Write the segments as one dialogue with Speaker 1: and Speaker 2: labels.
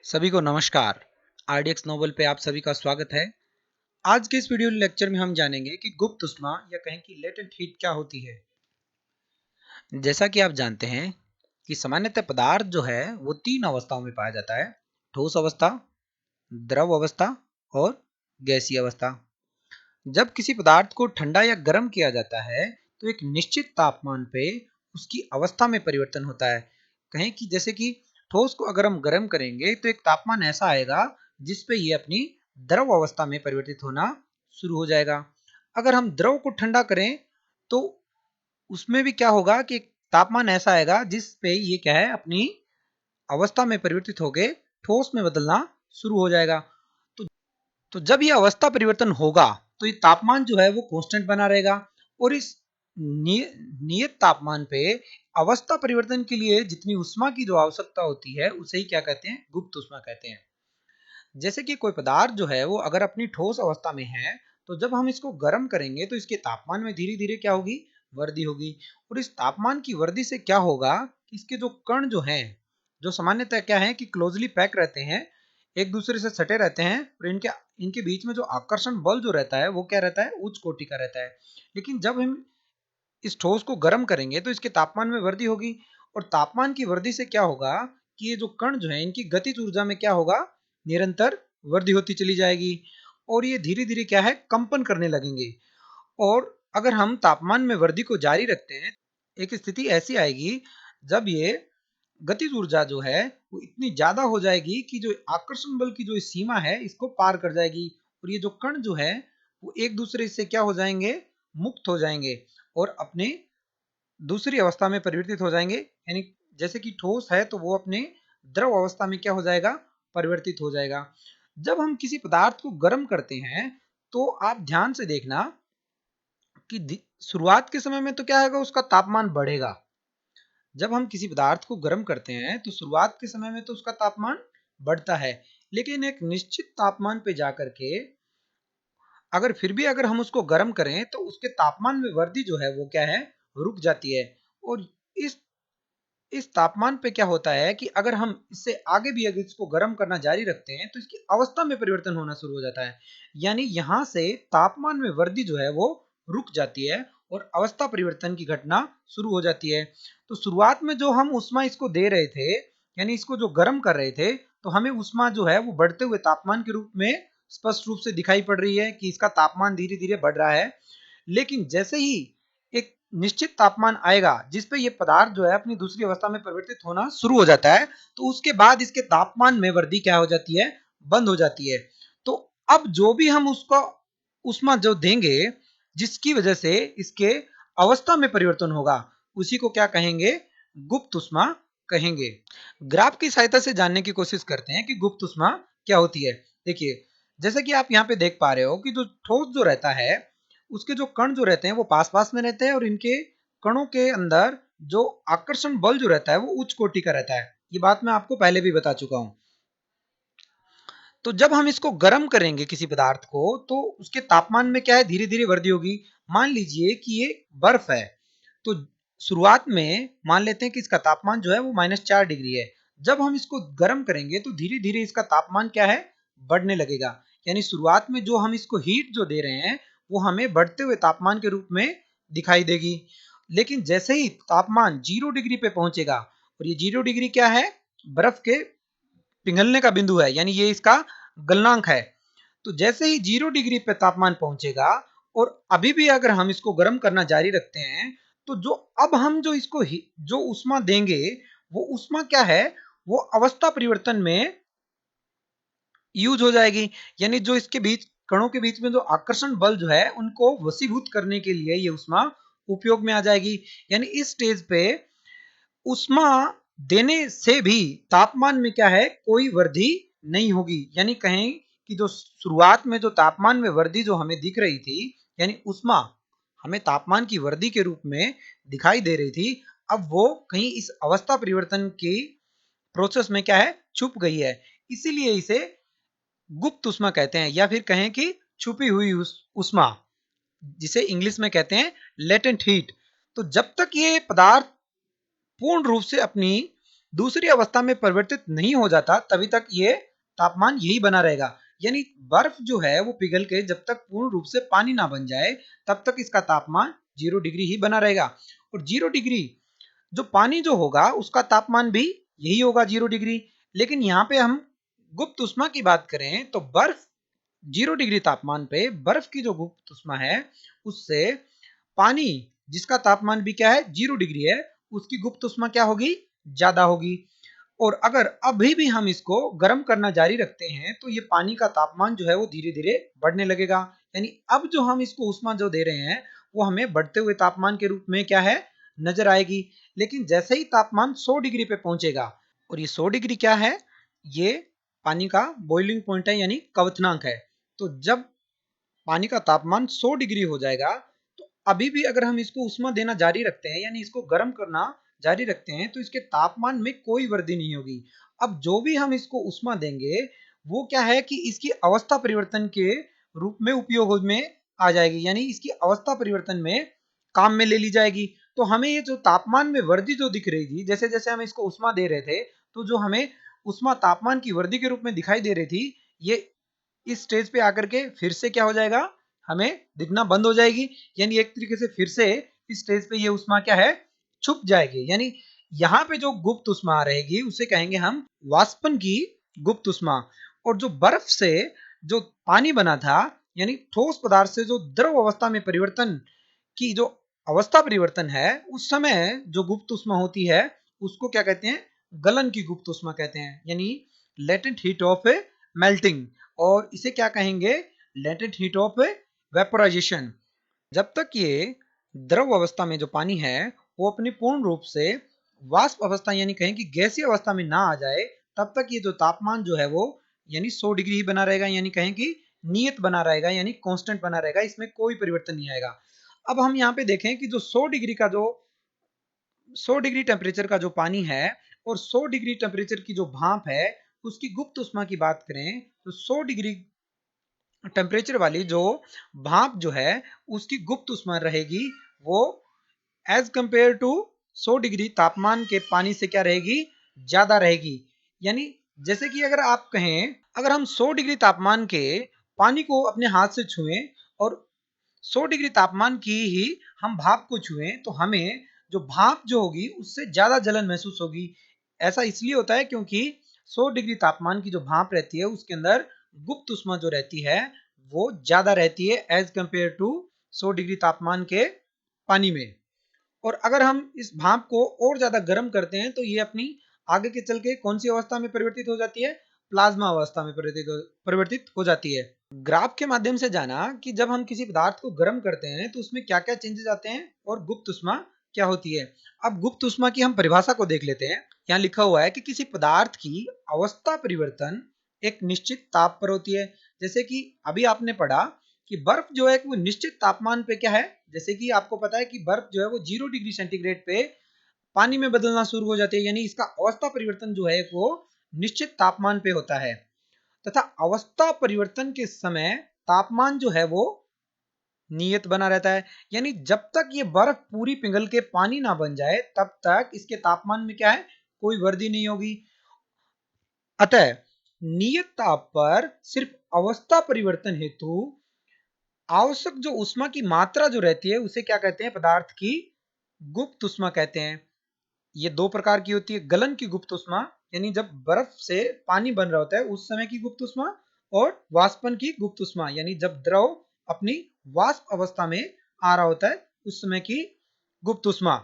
Speaker 1: सभी को नमस्कार। आरडीएक्स नोबल पे आप सभी का स्वागत है। आज के इस वीडियो लेक्चर में हम जानेंगे कि गुप्त ऊष्मा या कहें कि लेटेंट हीट क्या होती है। जैसा कि आप जानते हैं कि सामान्यतः पदार्थ जो है वो तीन अवस्थाओं में पाया जाता है: ठोस अवस्था, द्रव अवस्था और गैसीय अवस्था। जब किसी पदार्थ को ठंडा या गर्म किया जाता है तो एक निश्चित तापमान पे उसकी अवस्था में परिवर्तन होता है। कहें कि जैसे कि ठोस को अगर हम गर्म करेंगे तो एक तापमान ऐसा आएगा जिस पे ये अपनी द्रव अवस्था में परिवर्तित होना शुरू हो जाएगा। अगर हम द्रव को ठंडा करें तो उसमें भी क्या होगा कि एक तापमान ऐसा आएगा जिस पे ये क्या है अपनी अवस्था में परिवर्तित होकर ठोस में बदलना शुरू हो जाएगा। तो जब ये अवस्था परिवर्तन होगा तो ये तापमान जो है वो कांस्टेंट बना रहेगा और इस नियत तापमान पे अवस्था परिवर्तन के लिए जितनी उष्मा की जो आवश्यकता होती है उसे ही क्या कहते हैं, गुप्त उष्मा कहते हैं। जैसे कि कोई पदार्थ जो है वो अगर अपनी ठोस अवस्था में है तो जब हम इसको गर्म करेंगे तो इसके तापमान में धीरे धीरे क्या होगी, वृद्धि होगी। और इस तापमान की वृद्धि से क्या होगा कि इसके जो कण जो हैं, जो सामान्यतः क्या है कि क्लोजली पैक रहते हैं, एक दूसरे से सटे रहते हैं और इनके इनके बीच में जो आकर्षण बल जो रहता है वो क्या रहता है, उच्च कोटि का रहता है। लेकिन जब हम इस ठोस को गर्म करेंगे तो इसके तापमान में वृद्धि होगी और तापमान की वृद्धि से क्या होगा कि ये जो कण जो है इनकी गतिज ऊर्जा में क्या होगा, निरंतर वृद्धि होती चली जाएगी और ये धीरे धीरे क्या है, कंपन करने लगेंगे। और अगर हम तापमान में वृद्धि को जारी रखते हैं, एक स्थिति ऐसी आएगी जब ये गतिज ऊर्जा जो है वो इतनी ज्यादा हो जाएगी कि जो आकर्षण बल की जो सीमा है इसको पार कर जाएगी और ये जो कण जो है वो एक दूसरे से क्या हो जाएंगे, मुक्त हो जाएंगे और अपने दूसरी अवस्था में परिवर्तित हो जाएंगे। यानी जैसे कि ठोस है तो वो अपने द्रव अवस्था में क्या हो जाएगा, परिवर्तित हो जाएगा। जब हम किसी पदार्थ को गर्म करते हैं तो आप ध्यान से देखना कि शुरुआत के समय में तो क्या होगा, उसका तापमान बढ़ेगा। जब हम किसी पदार्थ को गर्म करते हैं तो शुरुआत के समय में तो उसका तापमान बढ़ता है, लेकिन एक निश्चित तापमान पे जाकर के अगर फिर भी अगर हम उसको गर्म करें तो उसके तापमान में वृद्धि जो है वो क्या है, रुक जाती है। और इस इस तापमान पे क्या होता है कि अगर हम इससे आगे भी अगर इसको गर्म करना जारी रखते हैं तो इसकी अवस्था में परिवर्तन होना शुरू हो जाता है। यानी यहां से तापमान में वृद्धि जो है वो रुक जाती है और अवस्था परिवर्तन की घटना शुरू हो जाती है। तो शुरुआत में जो हम उष्मा इसको दे रहे थे, यानी इसको जो गर्म कर रहे थे, तो हमें उष्मा जो है वो बढ़ते हुए तापमान के रूप में स्पष्ट रूप से दिखाई पड़ रही है कि इसका तापमान धीरे धीरे बढ़ रहा है। लेकिन जैसे ही एक निश्चित तापमान आएगा जिस पे ये पदार्थ जो है अपनी दूसरी अवस्था में परिवर्तित होना शुरू हो जाता है, तो उसके बाद इसके तापमान में वृद्धि क्या हो जाती है, बंद हो जाती है। तो अब जो भी हम उसको उष्मा जो देंगे जिसकी वजह से इसके अवस्था में परिवर्तन होगा उसी को क्या कहेंगे, गुप्त उष्मा कहेंगे। ग्राफ की सहायता से जानने की कोशिश करते हैं कि गुप्त उष्मा क्या होती है। देखिए, जैसे कि आप यहाँ पे देख पा रहे हो कि जो ठोस जो रहता है उसके जो कण जो रहते हैं वो पास पास में रहते हैं और इनके कणों के अंदर जो आकर्षण बल जो रहता है वो उच्च कोटि का रहता है। ये बात मैं आपको पहले भी बता चुका हूं। तो जब हम इसको गर्म करेंगे किसी पदार्थ को तो उसके तापमान में क्या है, धीरे धीरे वृद्धि होगी। मान लीजिए कि ये बर्फ है, तो शुरुआत में मान लेते हैं कि इसका तापमान जो है वो -4 डिग्री है। जब हम इसको गर्म करेंगे तो धीरे धीरे इसका तापमान क्या है, बढ़ने लगेगा। यानी शुरुआत में जो हम इसको हीट जो दे रहे हैं वो हमें बढ़ते हुए तापमान के रूप में दिखाई देगी। लेकिन जैसे ही तापमान 0 डिग्री पे पहुंचेगा, और ये 0 डिग्री क्या है, बर्फ के पिघलने का बिंदु है, यानी ये इसका गलनांक है। तो जैसे ही 0 डिग्री पे तापमान पहुंचेगा और अभी भी अगर हम इसको गर्म करना जारी रखते हैं तो जो अब हम जो इसको जो उष्मा देंगे वो उष्मा क्या है, वो अवस्था परिवर्तन में यूज हो जाएगी। यानी जो इसके बीच कणों के बीच में जो आकर्षण बल जो है उनको वशीभूत करने के लिए ये उष्मा उपयोग में आ जाएगी। यानी इस स्टेज पे उष्मा देने से भी तापमान में क्या है, कोई वृद्धि नहीं होगी। यानी कहें कि जो शुरुआत में जो तापमान में वृद्धि जो हमें दिख रही थी, यानी उष्मा हमें तापमान की वृद्धि के रूप में दिखाई दे रही थी, अब वो कहीं इस अवस्था परिवर्तन की प्रोसेस में क्या है, छुप गई है। इसीलिए इसे गुप्त उष्मा कहते हैं या फिर कहें कि छुपी हुई उष्मा, जिसे इंग्लिश में कहते हैं लेटेंट हीट। तो जब तक ये पदार्थ पूर्ण रूप से अपनी दूसरी अवस्था में परिवर्तित नहीं हो जाता तभी तक ये तापमान यही बना रहेगा। यानी बर्फ जो है वो पिघल के जब तक पूर्ण रूप से पानी ना बन जाए तब तक इसका तापमान 0 डिग्री ही बना रहेगा। और 0 डिग्री जो पानी जो होगा उसका तापमान भी यही होगा 0 डिग्री। लेकिन यहाँ पे हम गुप्त उष्मा की बात करें तो बर्फ 0 डिग्री तापमान पे बर्फ की जो गुप्त उष्मा है उससे पानी जिसका तापमान भी क्या है 0 डिग्री है उसकी गुप्त उष्मा क्या होगी ज्यादा होगी। और अगर अभी भी हम इसको गर्म करना जारी रखते हैं तो ये पानी का तापमान जो है वो धीरे धीरे बढ़ने लगेगा। यानी अब जो हम इसको उष्मा जो दे रहे हैं वो हमें बढ़ते हुए तापमान के रूप में क्या है नजर आएगी। लेकिन जैसे ही तापमान 100 डिग्री पे पहुंचेगा, और ये 100 डिग्री क्या है, ये पानी का बॉइलिंग पॉइंट है यानी क्वथनांक है। तो जब पानी का तापमान 100 डिग्री हो जाएगा तो अभी भी अगर हम इसको उष्मा देना जारी रखते हैं यानी इसको गर्म करना जारी रखते हैं तो इसके तापमान में कोई वृद्धि नहीं होगी। अब जो भी हम इसको उष्मा देंगे वो क्या है कि इसकी अवस्था परिवर्तन के रूप में उपयोग में आ जाएगी, यानी इसकी अवस्था परिवर्तन में काम में ले ली जाएगी। तो हमें ये जो तापमान में वृद्धि जो दिख रही थी, जैसे जैसे हम इसको उष्मा दे रहे थे तो जो हमें उष्मा तापमान की वृद्धि के रूप में दिखाई दे रही थी, ये इस स्टेज पे आकर के फिर से क्या हो जाएगा, हमें दिखना बंद हो जाएगी। यानी एक तरीके से फिर से इस स्टेज पे ये उष्मा क्या है, छुप जाएगी। यानी यहाँ पे जो गुप्त उष्मा रहेगी उसे कहेंगे हम वाष्पन की गुप्त उष्मा। और जो बर्फ से जो पानी बना था यानी ठोस पदार्थ से जो द्रव अवस्था में परिवर्तन की जो अवस्था परिवर्तन है उस समय जो गुप्त उष्मा होती है उसको क्या कहते हैं, गलन की गुप्त उष्मा कहते हैं, यानी लेटेंट हीट ऑफ मेल्टिंग। और इसे क्या कहेंगे, लेटेंट हीट ऑफ वेपोराइजेशन। जब तक ये द्रव अवस्था में जो पानी है वो अपनी पूर्ण रूप से वाष्प अवस्था यानी कहें कि गैसीय अवस्था में ना आ जाए तब तक ये जो तापमान जो है वो यानी 100 डिग्री ही बना रहेगा, यानी कहें कि नियत बना रहेगा यानी कांस्टेंट बना रहेगा, इसमें कोई परिवर्तन नहीं आएगा। अब हम यहाँ पे देखें कि जो 100 डिग्री का जो 100 डिग्री टेम्परेचर का जो पानी है और 100 डिग्री टेम्परेचर की जो भाप है उसकी गुप्त उष्मा की बात करें तो 100 डिग्री टेम्परेचर वाली जो भाप जो है उसकी गुप्त उष्मा रहेगी वो एज कंपेयर टू 100 डिग्री तापमान के पानी से क्या रहेगी, ज्यादा रहेगी। यानी जैसे कि अगर आप कहें अगर हम 100 डिग्री तापमान के पानी को अपने हाथ से छुएं और 100 डिग्री तापमान की ही हम भाप को छुएं तो हमें जो भाप जो होगी उससे ज्यादा जलन महसूस होगी। ऐसा इसलिए होता है क्योंकि 100 डिग्री तापमान की जो भाप रहती है उसके अंदर गुप्त उष्मा जो रहती है वो ज्यादा रहती है एज कंपेयर टू 100 डिग्री तापमान के पानी में। और अगर हम इस भाप को और ज्यादा गर्म करते हैं तो ये अपनी आगे के चल के कौन सी अवस्था में परिवर्तित हो जाती है, प्लाज्मा अवस्था में परिवर्तित हो जाती है। ग्राफ के माध्यम से जाना कि जब हम किसी पदार्थ को गर्म करते हैं तो उसमें क्या क्या चेंजेस आते हैं और गुप्त उष्मा क्या होती है। अब गुप्त उष्मा की हम परिभाषा को देख लेते हैं। यहाँ लिखा हुआ है कि किसी पदार्थ की अवस्था परिवर्तन एक निश्चित ताप पर होती है। जैसे कि अभी आपने पढ़ा कि बर्फ जो है वो निश्चित तापमान पे क्या है, जैसे कि आपको पता है कि बर्फ जो है वो 0 डिग्री सेंटीग्रेड पे पानी में बदलना शुरू हो जाती है, यानी इसका अवस्था परिवर्तन जो है वो निश्चित तापमान पे होता है। तथा अवस्था परिवर्तन के समय तापमान जो है वो नियत बना रहता है, यानी जब तक ये बर्फ पूरी पिघल के पानी ना बन जाए तब तक इसके तापमान में क्या है, कोई वृद्धि नहीं होगी। अतः नियत ताप पर सिर्फ अवस्था परिवर्तन हेतु आवश्यक जो उष्मा की मात्रा जो रहती है उसे क्या कहते हैं, पदार्थ की गुप्त उष्मा कहते हैं। ये दो प्रकार की होती है, गलन की गुप्त उष्मा यानी जब बर्फ से पानी बन रहा होता है उस समय की गुप्त उष्मा, और वाष्पन की गुप्त उष्मा यानी जब द्रव अपनी वाष्प अवस्था में आ रहा होता है उस समय की गुप्त उष्मा।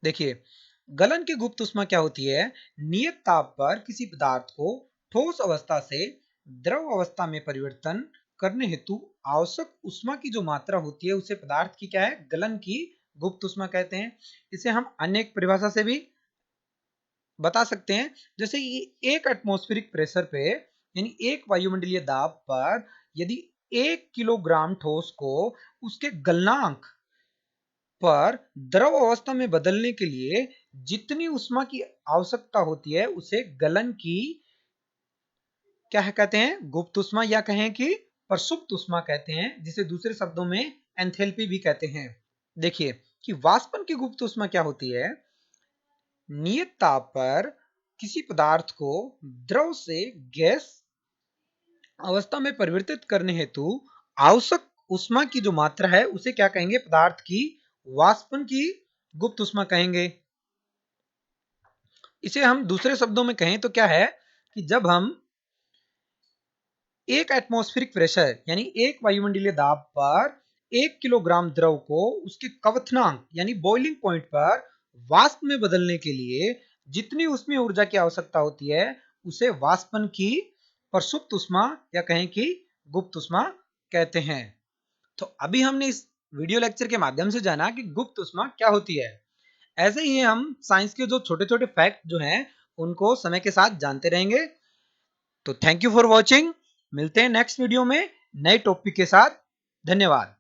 Speaker 1: देखिए गलन की गुप्त उष्मा क्या होती है, नियत ताप पर किसी पदार्थ को ठोस अवस्था से द्रव अवस्था में परिवर्तन करने हेतु आवश्यक उष्मा की जो मात्रा होती है उसे पदार्थ की क्या है, गलन की गुप्त उष्मा कहते हैं। इसे हम अन्य एक परिभाषा से भी बता सकते हैं, जैसे कि एक एटमॉस्फेरिक प्रेशर पे यानी एक वायुमंडलीय दाब पर यदि 1 किलोग्राम ठोस को उसके गलनांक पर द्रव अवस्था में बदलने के लिए जितनी उष्मा की आवश्यकता होती है उसे गलन की क्या कहते हैं, गुप्त उष्मा या कहें कि प्रसुप्त उष्मा कहते हैं, जिसे दूसरे शब्दों में एंथैल्पी भी कहते हैं। देखिए कि वाष्पन की गुप्त उष्मा क्या होती है, नियत ताप पर किसी पदार्थ को द्रव से गैस अवस्था में परिवर्तित करने हेतु आवश्यक उष्मा की जो मात्रा है उसे क्या कहेंगे? पदार्थ की वाष्पन की गुप्त उष्मा कहेंगे। इसे हम दूसरे शब्दों में कहें तो क्या है कि जब हम एक एटमॉस्फेरिक प्रेशर यानी एक वायुमंडलीय दाब पर 1 किलोग्राम द्रव को उसके क्वथनांक यानी बॉइलिंग पॉइंट पर वाष्प में बदलने के लिए जितनी उसमें ऊर्जा की आवश्यकता होती है उसे वाष्पन की प्रसुप्त उष्मा या कहें कि गुप्त उष्मा कहते हैं। तो अभी हमने इस वीडियो लेक्चर के माध्यम से जाना कि गुप्त उष्मा क्या होती है। ऐसे ही हम साइंस के जो छोटे छोटे फैक्ट जो हैं उनको समय के साथ जानते रहेंगे। तो थैंक यू फॉर वॉचिंग। मिलते हैं नेक्स्ट वीडियो में नए टॉपिक के साथ। धन्यवाद।